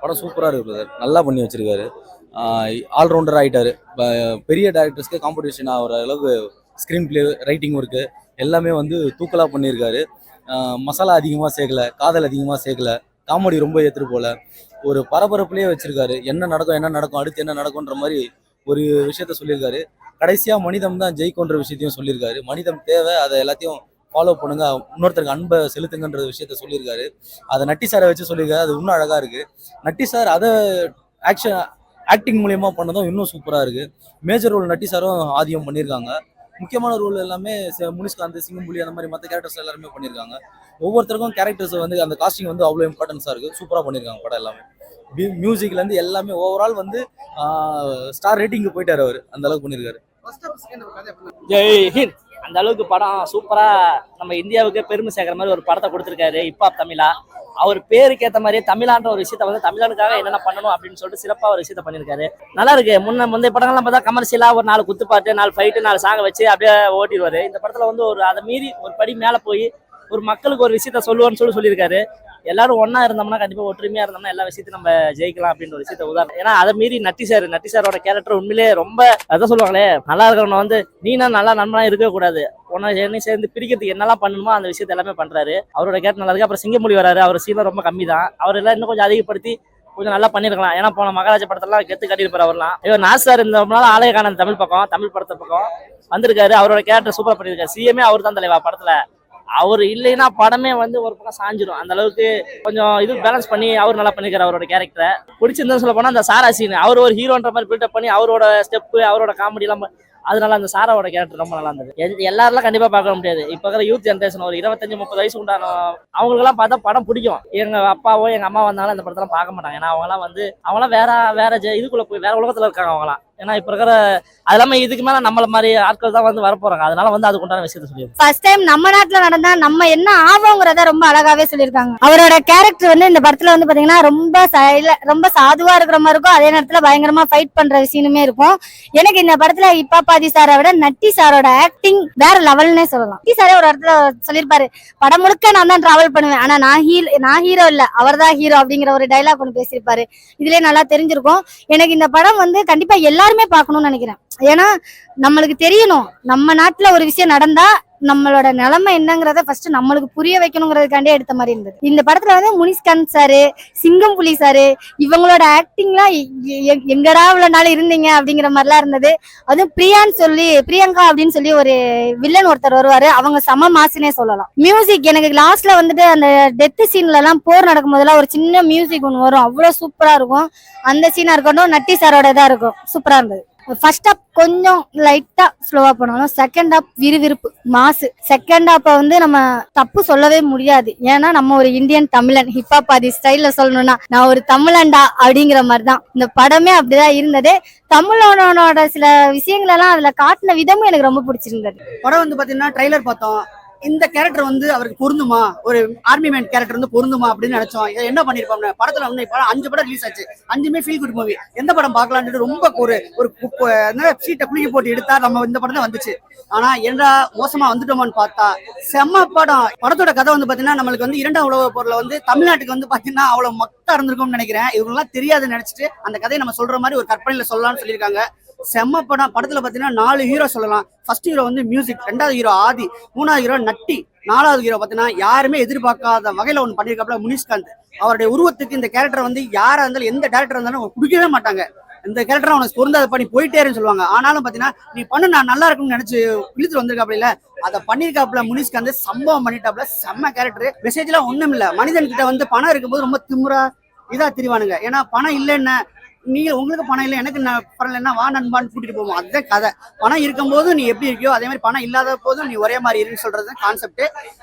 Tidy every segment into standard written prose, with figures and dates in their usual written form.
படம் சூப்பராக இருக்கு பிரதர். நல்லா பண்ணி வச்சிருக்காரு. ஆல்ரவுண்டர் ஆகிட்டாரு. பெரிய டேரக்டர்ஸ்க்கு காம்படிஷன் ஆகிற அளவுக்கு ஸ்க்ரீன் பிளே, ரைட்டிங் ஒர்க்கு எல்லாமே வந்து தூக்கலாக பண்ணியிருக்காரு. மசாலா அதிகமாக சேர்க்கல, காதல் அதிகமாக சேர்க்கல, காமெடி ரொம்ப ஏற்றுட்டு போல, ஒரு பரபரப்புலேயே வச்சிருக்காரு. என்ன நடக்கும் என்ன நடக்கும் அடுத்து என்ன நடக்கும்ன்ற மாதிரி ஒரு விஷயத்த சொல்லியிருக்காரு. கடைசியாக மனிதம் தான் ஜெயிக்கும்ன்ற விஷயத்தையும் சொல்லியிருக்காரு. மனிதம் தேவை, அதை எல்லாத்தையும் ஃபாலோ பண்ணுங்க, இன்னொருத்தருக்கு அன்பை செலுத்துங்கன்ற விஷயத்த சொல்லியிருக்காரு. அதை நட்டி சாரை வச்சு சொல்லியிருக்காரு. அது இன்னும் அழகா இருக்கு. நட்டி சார் அதை ஆக்டிங் மூலியமா பண்ணதும் இன்னும் சூப்பரா இருக்கு. மேஜர் ரோல் நட்டி சாரும் ஆதியம் பண்ணியிருக்காங்க. முக்கியமான ரோல் எல்லாமே முனிஷ்காந்த், சிங்கம்புலி அந்த மாதிரி மற்ற கேரக்டர்ஸ் எல்லாருமே பண்ணியிருக்காங்க. ஒவ்வொருத்தருக்கும் கேரக்டர்ஸ் வந்து அந்த காஸ்டிங் வந்து அவ்வளோ இம்பார்ட்டன்ஸாக இருக்கு. சூப்பராக பண்ணியிருக்காங்க படம் எல்லாமே. மியூசிக்லேருந்து எல்லாமே ஓவரால் வந்து ஸ்டார் ரேட்டிங்கு போயிட்டார் அவர். அந்த அளவுக்கு பண்ணியிருக்காரு. ஜெய் ஹிந்த். அந்த அளவுக்கு படம் சூப்பரா நம்ம இந்தியாவுக்கு பெருமை சேர்க்கிற மாதிரி ஒரு படத்தை கொடுத்துருக்காரு. ஹிப்ஹாப் தமிழா அவர் பேருக்கு ஏற்ற மாதிரியே தமிழான்ற ஒரு விஷயத்த வந்து தமிழனுக்காக என்னென்ன பண்ணணும் அப்படின்னு சொல்லிட்டு சிறப்பாக ஒரு விஷயத்த பண்ணியிருக்காரு. நல்லா இருக்கு. முந்தைய படங்கள்லாம் பார்த்தா கமர்ஷியலா ஒரு 4 குத்துப்பாட்டு, 4 ஃபைட்டு, 4 சாங்கை வச்சு அப்படியே ஓட்டிடுவாரு. இந்த படத்துல வந்து ஒரு அதை மீறி ஒரு படி மேலே போய் ஒரு மக்களுக்கு ஒரு விஷயத்த சொல்லுவான்னு சொல்லியிருக்காரு. எல்லாரும் ஒன்னா இருந்தோம்னா கண்டிப்பா ஒற்றுமையா இருந்தோம்னா எல்லா விஷயத்தையும் நம்ம ஜெயிக்கலாம் அப்படின்ற ஒரு விஷயத்த உதாரணம். ஏன்னா அதை மீறி நட்டி சாரோட கேரக்டர் உண்மையிலே ரொம்ப அதான் சொல்லுவாங்களே, நல்லா இருக்கிறவன வந்து நீனா நல்லா நண்பனா இருக்க கூடாது, உன்னை சேர்ந்து பிரிக்கிறதுக்கு என்னெல்லாம் பண்ணணுமோ அந்த விஷயத்த எல்லாமே பண்றாரு. அவரோட கேரக்டர் நல்லா இருக்கு. அப்புறம் சிங்கமொழி வராரு. அவர் சீனம் ரொம்ப கம்மி தான். அவர் எல்லாம் இன்னும் கொஞ்சம் அதிகப்படுத்தி கொஞ்சம் நல்லா பண்ணிருக்கலாம். ஏன்னா போன மகாராஜா படத்தெல்லாம் கெத்து கட்டியிருப்பாரு. அவர்லாம் ஐயோ நாசார் இந்த ஆலய காண தமிழ் படத்தை பக்கம் வந்திருக்காரு. அவரோட கேரக்டர் சூப்பரா பண்ணியிருக்காரு. சிஎம்ஏ அவர் தான் தலைவா படத்துல. அவர் இல்லைன்னா படமே வந்து ஒரு பக்கம் சாஞ்சிடும். அந்த அளவுக்கு கொஞ்சம் இது பேலன்ஸ் பண்ணி அவர் நல்லா பண்ணிருக்காரு அவரோட கேரக்டரை. பிடிச்சிருந்தா சொல்ல போனா அந்த சாரா சீன், அவர் ஒரு ஹீரோன்ற மாதிரி பில்டப் பண்ணி அவரோட ஸ்டெப்பு, அவரோட காமெடி எல்லாம் அதனால அந்த சாராவோட கேரக்டர் ரொம்ப நல்லா இருந்தது. எல்லாரெல்லாம் கண்டிப்பா பார்க்க முடியாது. இப்ப இருக்கிற யூத் ஜென்ரேஷன் ஒரு 25-30 வயசு உண்டான அவங்களுக்கெல்லாம் பார்த்தா படம் பிடிக்கும். எங்க அப்பாவோ எங்க அம்மா வந்தாலும் அந்த படத்தெல்லாம் பார்க்க மாட்டாங்க. ஏன்னா அவங்களாம் வேற இதுக்குள்ள போய் வேற உலகத்துல இருக்காங்க அவங்களாம். ஏன்னா இப்ப இருக்கிற அது இல்லாம இதுக்கு மேல நம்மள மாதிரி ஆட்கள் தான் வந்து வரப்போறாங்க. அதனால வந்து அதுக்கு உண்டான விஷயத்த சொல்லி ஃபர்ஸ்ட் டைம் நம்ம நாட்டுல நடந்தா நம்ம என்ன ஆவோங்கிறத ரொம்ப அழகாவே சொல்லியிருக்காங்க. அவரோட கேரக்டர் வந்து இந்த படத்துல வந்து பாத்தீங்கன்னா ரொம்ப சாதுவா இருக்கிற மாதிரி இருக்கும். அதே நேரத்துல பயங்கரமா ஃபைட் பண்ற சீனுமே இருக்கும். எனக்கு இந்த படத்துல இப்பாப்பாதி சாரை விட நட்டி சாரோட ஆக்டிங் வேற லெவல்னே சொல்லலாம். நட்டி சாரே ஒரு இடத்துல சொல்லியிருப்பாரு, படம் முழுக்க நான் தான் டிராவல் பண்ணுவேன், ஆனா நான் ஹீரோ இல்ல, அவர் தான் ஹீரோ அப்படிங்கிற ஒரு டைலாக் ஒன்று பேசியிருப்பாரு. இதுலயே நல்லா தெரிஞ்சிருக்கும். எனக்கு இந்த படம் வந்து கண்டிப்பா எல்லாருமே பார்க்கணும்னு நினைக்கிறேன். ஏன்னா நம்மளுக்கு தெரியணும், நம்ம நாட்டுல ஒரு விஷயம் நடந்தா நம்மளோட நிலைமை என்னங்கிறத ஃபர்ஸ்ட் நம்மளுக்கு புரிய வைக்கணுங்கிறதுக்காண்டே எடுத்த மாதிரி இருந்தது. இந்த படத்துல வந்து முனிஷ்காந்த் சாரு, சிங்கம்புலி சாரு இவங்களோட ஆக்டிங்லாம் எங்கடா இவ்வளவு நாள் இருந்தீங்க அப்படிங்கிற மாதிரிலாம் இருந்தது. அதுவும் பிரியங்கா அப்படின்னு சொல்லி ஒரு வில்லன் ஒருத்தர் வருவாரு. அவங்க சம மாசுனே சொல்லலாம். மியூசிக் எனக்கு லாஸ்ட்ல வந்துட்டு அந்த டெத் சீன்ல எல்லாம் போர் நடக்கும் போதெல்லாம் ஒரு சின்ன மியூசிக் ஒன்று வரும், அவ்வளவு சூப்பரா இருக்கும். அந்த சீனா இருக்கட்டும், நட்டி சாரோட இதா இருக்கும், சூப்பரா இருந்தது. ஃபர்ஸ்ட் ஹாப் கொஞ்சம் லைட்டா ஸ்லோவா போனாலும் செகண்ட் ஹாப் விறுவிறுப்பு மாசு. செகண்ட் ஹாப்பை வந்து நம்ம தப்பு சொல்லவே முடியாது. ஏன்னா நம்ம ஒரு இந்தியன் தமிழன், ஹிப்ஹாப் ஆதி ஸ்டைல்ல சொல்லணும்னா நான் ஒரு தமிழன்டா அப்படிங்கிற மாதிரிதான் இந்த படமே அப்படிதான் இருந்தது. தமிழனோட சில விஷயங்கள் எல்லாம் அதுல காட்டின விதமும் எனக்கு ரொம்ப பிடிச்சிருந்தது. படம் வந்து பாத்தீங்கன்னா ட்ரைலர் பார்த்தோம், இந்த கேரக்டர் வந்து அவருக்கு பொருந்துமா, ஒரு ஆர்மி மேன் கேரக்டர் வந்து பொருந்துமா அப்படின்னு நினைச்சோம். என்ன பண்ணிருப்பாங்க படத்துல வந்து இப்ப 5 படம் ரிலீஸ் ஆச்சு, 5மே ஃபீல் குட் மூவி. எந்த படம் பார்க்கலான்னு ரொம்ப ஒரு சீட்டை குளிக்க போட்டு எடுத்தா நம்ம இந்த படம் தான் வந்துச்சு. ஆனா என்ன மோசமா வந்துட்டோமான்னு பார்த்தா செம்ம படம். படத்தோட கதை வந்து பாத்தீங்கன்னா நம்மளுக்கு வந்து 2ஆம் உலக போர்ல வந்து தமிழ்நாட்டுக்கு வந்து பாத்தீங்கன்னா அவ்வளவு மொத்தம் இருந்திருக்கும்னு நினைக்கிறேன். இவங்கெல்லாம் தெரியாதுன்னு நினைச்சிட்டு அந்த கதையை நம்ம சொல்ற மாதிரி ஒரு கற்பனையில சொல்லலாம்னு சொல்லியிருக்காங்க. செம்ம படம். படத்துல பாத்தீங்கன்னா 4 ஹீரோ சொல்லலாம். ஃபர்ஸ்ட் ஹீரோ வந்து மியூசிக், 2வது ஹீரோ ஆதி, 3வது ஹீரோ நட்டி, 4வது ஹீரோ பாத்தீங்கன்னா யாருமே எதிர்பார்க்காத வகையில ஒண்ணு பண்ணிருக்காப்ல முனிஷ்காந்த். அவருடைய உருவத்துக்கு இந்த கேரக்டர் வந்து யாரா இருந்தாலும் எந்த டேரக்டர் இருந்தாலும் குடிக்கவே மாட்டாங்க. இந்த கேரக்டர் அவனுக்கு பொருந்தாத பண்ணி போயிட்டேன்னு சொல்லுவாங்க. ஆனாலும் பாத்தீங்கன்னா நீ பண்ணு நான் நல்லா இருக்கும்னு நினைச்சு இழுத்து வந்திருக்காப்ல இல்ல, அதை பண்ணிருக்காப்ல முனிஷ்காந்த். சம்பவம் பண்ணிட்டாப்ல. செம்ம கேரக்டர். மெசேஜ் எல்லாம் ஒண்ணும் இல்ல. மனிதன் கிட்ட வந்து பணம் இருக்கும்போது ரொம்ப திமுறா இதா தெரிவானுங்க. ஏன்னா பணம் இல்லைன்னு நீங்க உங்களுக்கு பணம் இல்லை எனக்கு பணம் இல்லைன்னா வா நண்பான்னு கூட்டிட்டு போவோம். அதுதான் கதை. பணம் இருக்கும் போது நீ எப்படி இருக்கியோ அதே மாதிரி பணம் இல்லாத போதும் நீ ஒரே மாதிரி இருக்குன்னு சொல்றது கான்செப்ட்.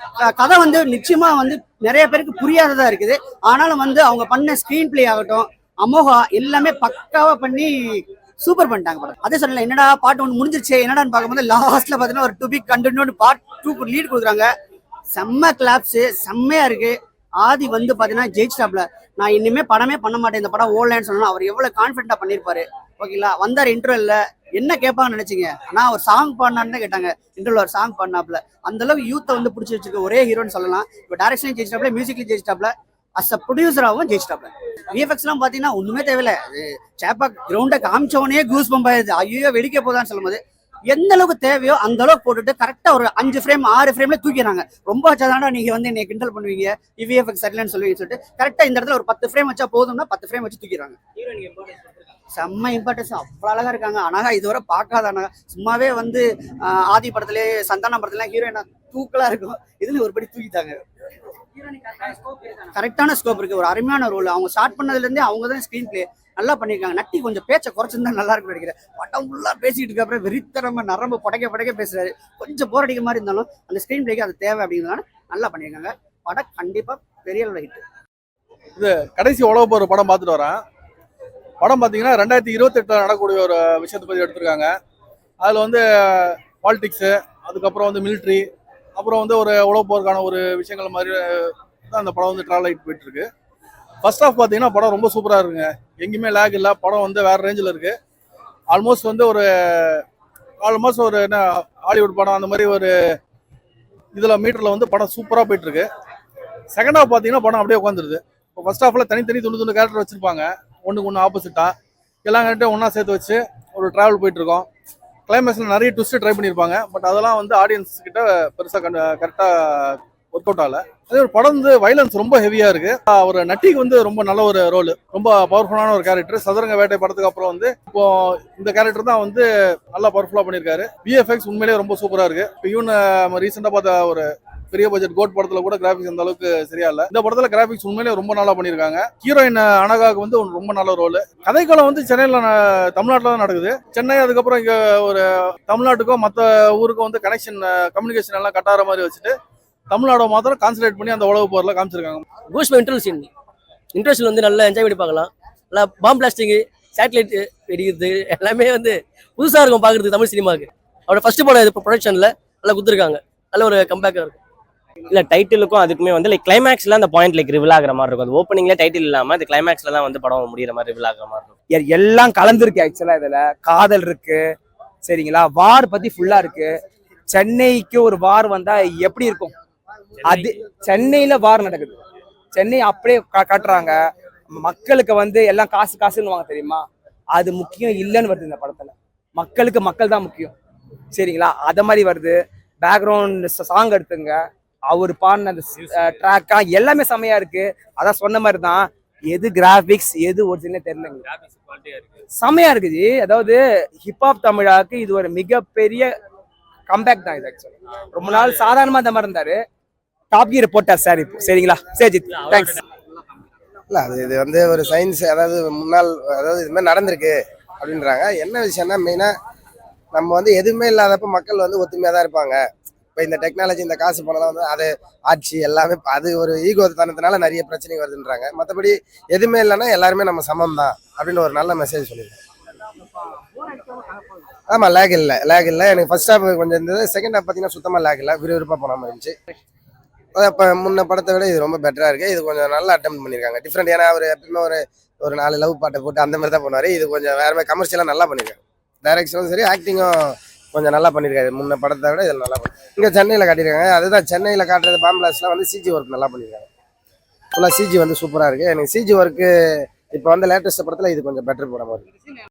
கதை வந்து நிச்சயமா வந்து நிறைய பேருக்கு புரியாததா இருக்குது. ஆனாலும் வந்து அவங்க பண்ண ஸ்கிரீன் பிளே ஆகட்டும், அமோகா எல்லாமே பக்காவா பண்ணி சூப்பர் பண்ணிட்டாங்க படம். அதே சொல்லல என்னடா பார்ட் 1 முடிஞ்சிருச்சு என்னடான்னு பார்க்கும்போது லாஸ்ட்ல பாத்தீங்கன்னா ஒரு to be continued part 2 lead கொடுக்குறாங்க. செம்ம கிளாப்ஸ், செம்மையா இருக்கு. ஆதி வந்து பாத்தீங்கன்னா ஜெயிச்சிட்டாப்ல. நான் இனிமே படமே பண்ண மாட்டேன், இந்த படம் ஓடலன்னு சொன்னா அவர் எவ்வளவு கான்பிடண்டா பண்ணிருப்பாரு. ஓகேங்களா, வந்தாரு இன்டர்வல்ல என்ன கேட்பாங்கன்னு நினைச்சீங்க, ஆனா ஒரு சாங் பாடினான்னு கேட்டாங்க. இன்டர்வல் ஒரு சாங் பாடினாப்ல. அந்த அளவுக்கு யூத்தை வந்து பிடிச்சி வச்சிருக்க ஒரே ஹீரோன்னு சொல்லலாம். இப்போ டைரக்ஷன்லையும் ஜெயிச்சிட்டாப்ல, மியூசிக்லையும் ஜெயிச்சிட்டாப்ல. As a ப்ரொடியூசராகவும் ஜெயிச்சிட்டாப்ல. விஎஃப்எக்ஸ்லாம் பார்த்தீங்கன்னா ஒன்றுமே தேவையில்லை. சேப்பா கிரவுண்டை காமிச்சவனே கூஸ் பம்ப் ஆயிடுது. ஐயோ வெடிக்க போதான்னு சொல்லும்போது எந்த அளவுக்கு தேவையோ அந்த அளவுக்கு போட்டுட்டு கரெக்டாக ஒரு 5 ஃப்ரேம் 6 ஃப்ரேம்ல தூக்கிறாங்க. ரொம்ப வச்சாதாண்டா நீங்க வந்து என்னை கிண்டல் பண்ணுவீங்க, விஎஃப்எக்ஸ் சரியில்லைன்னு சொல்லுவீங்கன்னு சொல்லிட்டு கரெக்டாக இந்த இடத்துல ஒரு 10 ஃப்ரேம் வச்சா போதும்னா 10 ஃப்ரேம் வச்சு தூக்கிறாங்க. செம்ம இம்பார்ட்டன்ஸ், அவ்வளோ அழகா இருக்காங்க. அனகா இதுவரை பார்க்காத அனகா. சும்மாவே வந்து ஆதி படத்துலேயே சந்தானம் படத்துல ஹீரோயினா தூக்கலா இருக்கும், இதுல ஒரு படி தூக்கிட்டாங்க. கரெக்டான ஸ்கோப் இருக்கு, ஒரு அருமையான ரோல். அவங்க ஸ்டார்ட் பண்ணதுல இருந்தே அவங்க தான் ஸ்கிரீன் பிளே நல்லா பண்ணிருக்காங்க. நட்டி கொஞ்சம் பேச்சை குறைச்சிருந்தா நல்லா இருக்கும் நினைக்கிறேன். படம் ஃபுல்லா பேசிட்டு இருக்க அப்புறம் வெறித்தனமா நரம்பு படைக்க பேசுறாரு. கொஞ்சம் போர் அடிக்க மாதிரி இருந்தாலும் அந்த ஸ்கிரீன் பிளேக்கு அது தேவை அப்படிங்கிறதுனால நல்லா பண்ணியிருக்காங்க. படம் கண்டிப்பா பெரிய அளவில் ஹிட். இது கடைசி உலக போர் படம் பார்த்துட்டு வரேன். படம் பார்த்தீங்கன்னா 2028 நடக்கக்கூடிய ஒரு விஷயத்தை பற்றி எடுத்திருக்காங்க. அதில் வந்து பாலிடிக்ஸு, அதுக்கப்புறம் வந்து மிலிட்ரி, அப்புறம் வந்து ஒரு உலக போருக்கான ஒரு விஷயங்கள் மாதிரி தான் அந்த படம் வந்து ட்ராவல் ஆகிட்டு போயிட்டு இருக்கு. ஃபர்ஸ்ட் ஆஃப் பார்த்தீங்கன்னா படம் ரொம்ப சூப்பராக இருக்குங்க. எங்கேயுமே லேக் இல்லை. படம் வந்து வேறு ரேஞ்சில் இருக்குது. ஆல்மோஸ்ட் வந்து ஒரு என்ன ஹாலிவுட் படம் அந்த மாதிரி ஒரு இதில் மீட்டரில் வந்து படம் சூப்பராக போயிட்டுருக்கு. செகண்ட் ஹாஃப் பார்த்தீங்கன்னா படம் அப்படியே உட்காந்துருது. இப்போ ஃபர்ஸ்ட் ஹாஃபில் தனித்தனி துண்டு கேரக்டர் வச்சுருப்பாங்க, ஒன்றுக்கு ஒன்று ஆப்போசிட்டாக எல்லா கேரக்டரும் ஒன்றா சேர்த்து வச்சு ஒரு ட்ராவல் போயிட்டுருக்கோம். கிளைமேக்ஸில் நிறைய ட்விஸ்ட்டு ட்ரை பண்ணியிருப்பாங்க. பட் அதெல்லாம் வந்து ஆடியன்ஸ் கிட்ட பெருசாக கரெக்டாக ஒர்க் அவுட் ஆகல. அதே ஒரு படம் வந்து வைலன்ஸ் ரொம்ப ஹெவியாக இருக்குது. ஒரு நட்டிக்கு வந்து ரொம்ப நல்ல ஒரு ரோல், ரொம்ப பவர்ஃபுல்லான ஒரு கேரக்டர். சதுரங்க வேட்டை படத்துக்கு அப்புறம் வந்து இப்போ இந்த கேரக்டர் தான் வந்து நல்லா பவர்ஃபுல்லாக பண்ணியிருக்காரு. விஎஃப்எக்ஸ் உண்மையிலேயே ரொம்ப சூப்பராக இருக்குது. இப்போ இவன் ரீசெண்டாக பார்த்த ஒரு பெரிய பட்ஜெட் கோட் படத்துல கூட கிராபிக்ஸ் அந்த அளவுக்கு சரியா இல்ல. இந்த படத்துல கிராபிக்ஸ் உண்மையிலேயே ரொம்ப நல்லா பண்ணிருக்காங்க. ஹீரோயின் அனகாவுக்கு வந்து ரொம்ப நல்ல ரோல். கதைக்களம் வந்து சென்னையில தமிழ்நாட்டில் தான் நடக்குது. சென்னை அதுக்கப்புறம் இங்க ஒரு தமிழ்நாட்டுக்கும் மற்ற ஊருக்கும் வந்து கம்யூனிகேஷன் எல்லாம் கட்டார மாதிரி வச்சுட்டு தமிழ்நாடு மாத்திரம் கான்சன்ட்ரேட் பண்ணி அந்த உலக போர்ல காமிச்சிருக்காங்க. கூஸ்பம்ப் இன்ட்ரெஸ்ட் வந்து நல்லா என்ஜாய் பண்ணி பார்க்கலாம். நல்லா பாம் பிளாஸ்டிங், சேட்டலைட் வெடிக்கிறது எல்லாமே வந்து புதுசா இருக்கும் பாக்குறதுக்கு தமிழ் சினிமாவுக்கு. அவரோட ஃபர்ஸ்ட் படம் இது ப்ரொடக்ஷன்ல நல்லா குடுத்துருக்காங்க. நல்ல ஒரு கம்பேக்கா இருக்கும். இல்ல டைட்டிலுக்கும் அதுக்குமே வந்து லைக் கிளைமேக்ஸ்ல அந்த பாயிண்ட் லைக் ரிவீல் ஆகிற மாதிரி இருக்கும். அது ஓப்பனிங்ல டைட்டில் இல்லாம அது கிளைமேக்ஸ்ல தான் வந்து படம் முடிகிற மாதிரி ரிவீல் ஆகிற மாதிரி இருக்கும். எல்லாம் கலந்துருக்கு. ஆக்சுவலா இதுல காதல் இருக்கு, சரிங்களா, வார் பத்தி ஃபுல்லா இருக்கு. சென்னைக்கு ஒரு வார் வந்தா எப்படி இருக்கும்? அது சென்னையில வார் நடக்குது. சென்னை அப்படியே காட்டுறாங்க. மக்களுக்கு வந்து எல்லாம் காசுன்னு வாங்க தெரியுமா, அது முக்கியம் இல்லைன்னு வருது இந்த படத்துல. மக்களுக்கு மக்கள் தான் முக்கியம், சரிங்களா, அத மாதிரி வருது. பேக்ரவுண்ட் சாங் எடுத்துங்க, அவர் பாடின அந்த ட்ராக்கா எல்லாமே செமையா இருக்கு. அதான் சொன்ன மாதிரி தான், எது கிராபிக்ஸ் எது ஒரிஜினல் தெரியலங்க, செமையா இருக்குது. அதாவது ஹிப்ஹாப் தமிழாக்கு இது ஒரு மிகப்பெரிய கம்பேக் தான் இது. ஆக்சுவலி ரொம்ப நாள் சாதாரணமா இந்த மாதிரி இருந்தாரு, டாப் கியர் போட்டார் சார் இப்போ, சரிங்களா. சரி, தேங்க்ஸ். இல்லை இது வந்து ஒரு சயின்ஸ், அதாவது முன்னாள், அதாவது இது மாதிரி நடந்திருக்கு அப்படின்றாங்க. என்ன விஷயம்னா மெயினாக நம்ம வந்து எதுவுமே இல்லாதப்ப மக்கள் வந்து ஒத்துமையாக தான் இருப்பாங்க. இப்போ இந்த டெக்னாலஜி, இந்த காசு பணம்லாம் வந்து அது ஆட்சி எல்லாமே அது ஒரு ஈகோ தனத்தினால நிறைய பிரச்சனை வருதுன்றாங்க. மற்றபடி எதுவுமே இல்லைன்னா எல்லாருமே நம்ம சமம் தான் அப்படின்னு ஒரு நல்ல மெசேஜ் சொல்லியிருக்கேன். ஆமாம், லேக் இல்லை. எனக்கு ஃபர்ஸ்ட் ஹாஃப் கொஞ்சம் இருந்தது. செகண்ட் ஹாஃப் பார்த்தீங்கன்னா சுத்தமாக லேக் இல்லை, விறுவிறுப்பாக போன மாதிரி இருந்துச்சு. இப்போ முன்ன படத்தை விட இது ரொம்ப பெட்டராக இருக்குது. இது கொஞ்சம் நல்லா அட்டெம்ட் பண்ணியிருக்காங்க, டிஃப்ரெண்ட். ஏன்னா அவர் எப்பவுமே ஒரு 4 லவ் பாட்டை போட்டு அந்த மாதிரி தான் பண்ணுவார். இது கொஞ்சம் வேறு மாதிரி கமர்ஷியலாக நல்லா பண்ணியிருக்காங்க. டைரக்ஷனும் சரி, ஆக்டிங்கும் கொஞ்சம் நல்லா பண்ணியிருக்காரு. முன்ன படத்தை விட இதில் நல்லா பண்ணி இங்கே சென்னையில் காட்டியிருக்காங்க. அதுதான் சென்னையில் காட்டுறது பாம்பிளாஸ்லாம் வந்து சிஜி ஒர்க் நல்லா பண்ணியிருக்காங்க. ஃபுல்லாக சிஜி வந்து சூப்பராக இருக்குது. எனக்கு சிஜி ஒர்க்கு இப்போ வந்து லேட்டஸ்ட் படத்தில் இது கொஞ்சம் பெட்டர் படமாக இருக்குது.